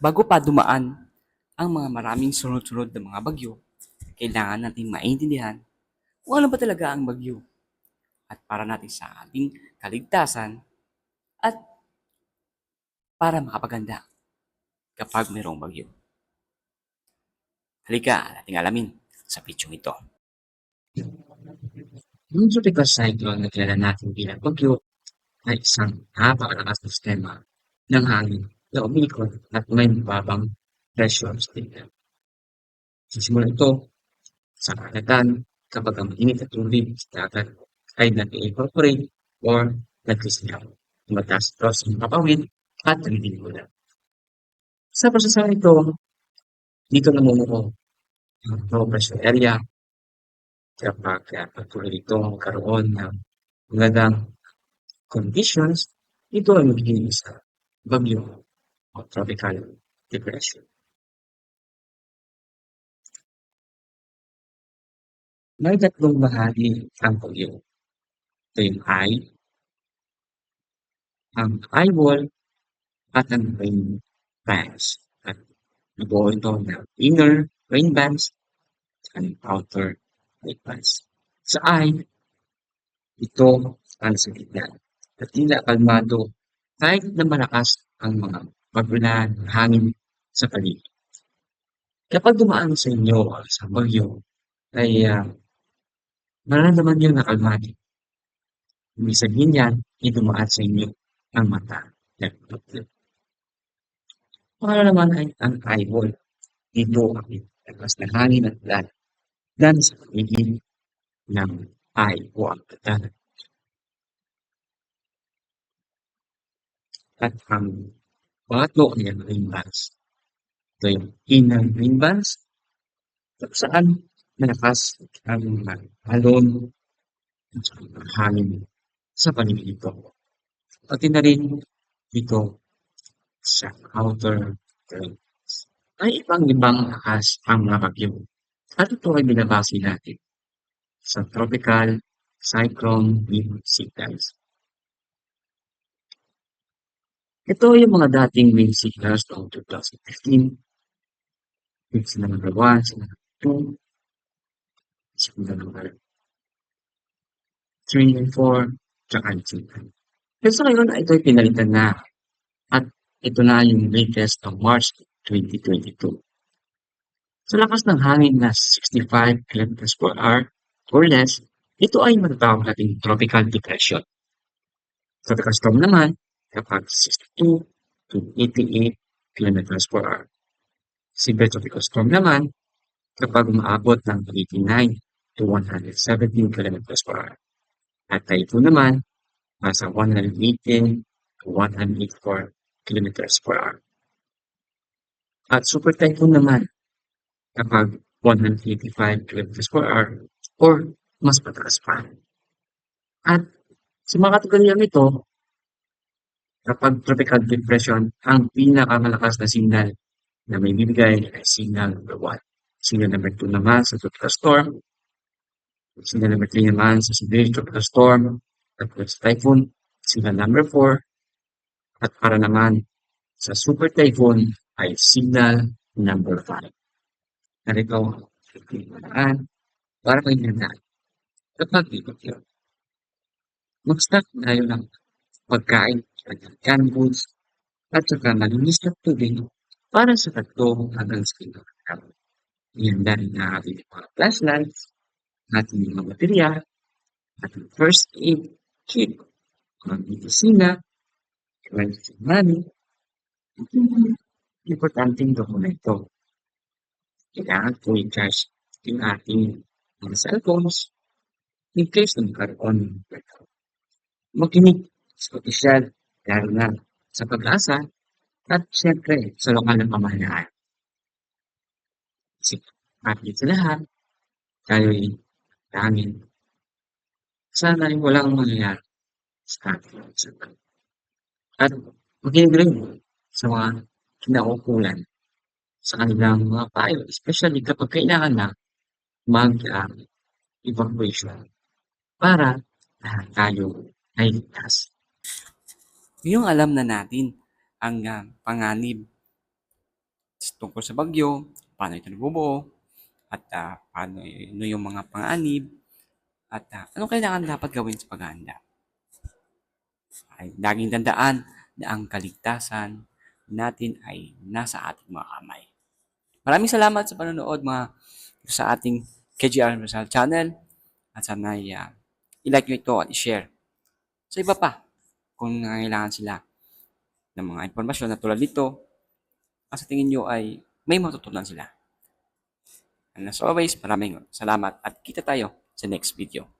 Bago pa dumaan ang mga maraming sunod-sunod na mga bagyo, kailangan nating maintindihan kung ano ba talaga ang bagyo at para natin sa ating kaligtasan at para makapaganda kapag mayroong bagyo. Halika, nating alamin sa pityong ito. Yung tropical cyclone na kilala natin bilang bagyo ay isang napakalakas na sistema ng hangin na umikot at may mababang pressure sa tingnan. Sisimula ito sa karagatan kapag ang init at tubig sa dagat ay nag-evaporate or nagkisilaw. Mataas ito sa kapawid at nagdidigulan. Sa prosesong ito, dito namumuo ang low pressure area kapag patuloy itong magkaroon ng magandang conditions, ito ay magiging isa bagyo o tropical depression. May tatlong bahagi ang bagyo. Ito yung ang eye wall at ang rain bands. At nabuo ito ng inner rain bands at outer rain bands. Sa eye, ito ang sa gitna. At tila kalmado kahit na malakas ang mga magulan hangin sa paligid. Kapag dumaan sa inyo ang isang bagyo, ay mararamdaman niyo na kalmado. Ibig sabihin yan, dumaan sa inyo ang mata. Para naman ay ang eyeball. Dito ang lakas ng hangin at ulan. Dan sa paligid ng eye o ang mata. At ang pangatlo ay ang ring bands. Ito yung inner ring bands kung saan malakas ang mga alon at hangin sa paligid ito. Pati na rin dito sa outer range. Ay ibang-ibang lakas ang mga bagyo. At ito ay binabase natin sa tropical cyclone wind signals. Ito yung mga dating wind signals noong 2015. Sila number 1, sila number 2, sila number 3 and 4, tsaka sila. Pero sa ngayon, ito ay pinalitan na. At ito na yung latest ng March 2022. Sa lakas ng hangin na 65 kilometers per hour or less, ito ay matatawag nating tropical depression. Tropical storm naman kapag 62 to 88 kilometers per hour. Severe tropical storm naman kapag umaabot ng 89 to 117 kilometers per hour. At typhoon naman nasa 118 to 184 kilometers per hour. At super typhoon naman kapag 185 kilometers per hour or mas pataas pa. At sa mga kategoriyang ito, kapag tropical depression, ang pinakamalakas na signal na may bibigay ay signal number 1. Signal number 2 naman sa tropical storm. Signal number 3 naman sa severe tropical storm. At sa typhoon, signal number 4. At para naman sa super typhoon ay signal number 5. Narito ang para maintindihan. Kapag ito yun, mag-stock tayo ng pagkain, canned goods, at saka malinis na tubig para sa tatlo hanggang sa pinakakam. Yan dahil na ating mga flashlights, ating mga baterya, ating first aid kit, mga medisina, emergency money, at importanteng dokumento. Kailangan po i-charge yung ating mga cellphones in case na magkaroon ng blackout. Makinig sa opisyal, lalo na sa pag-asa, at siyempre sa lokal na pamahalaan. Kasi atin sa lahat, tayo'y tangin. Sana ay walang mangyayari sa ating usapan. At makinig rin sa mga kinaukulan sa kanilang mga payo, especially kapag kailangan na mag-evacuation para lahat tayo ay ligtas. Ngayong alam na natin ang panganib tungkol sa bagyo, paano ito nabubuo, at paano yung mga panganib, at anong kailangan dapat gawin sa paghahanda. Ay laging tandaan na ang kaligtasan natin ay nasa ating mga kamay. Maraming salamat sa panonood mga sa ating KGR Rizal channel at sana i-like nyo ito at i-share sa iba pa kung nangangailangan sila ng mga impormasyon na tulad nito at sa tingin nyo ay may matutunan sila. And as always, maraming salamat at kita tayo sa next video.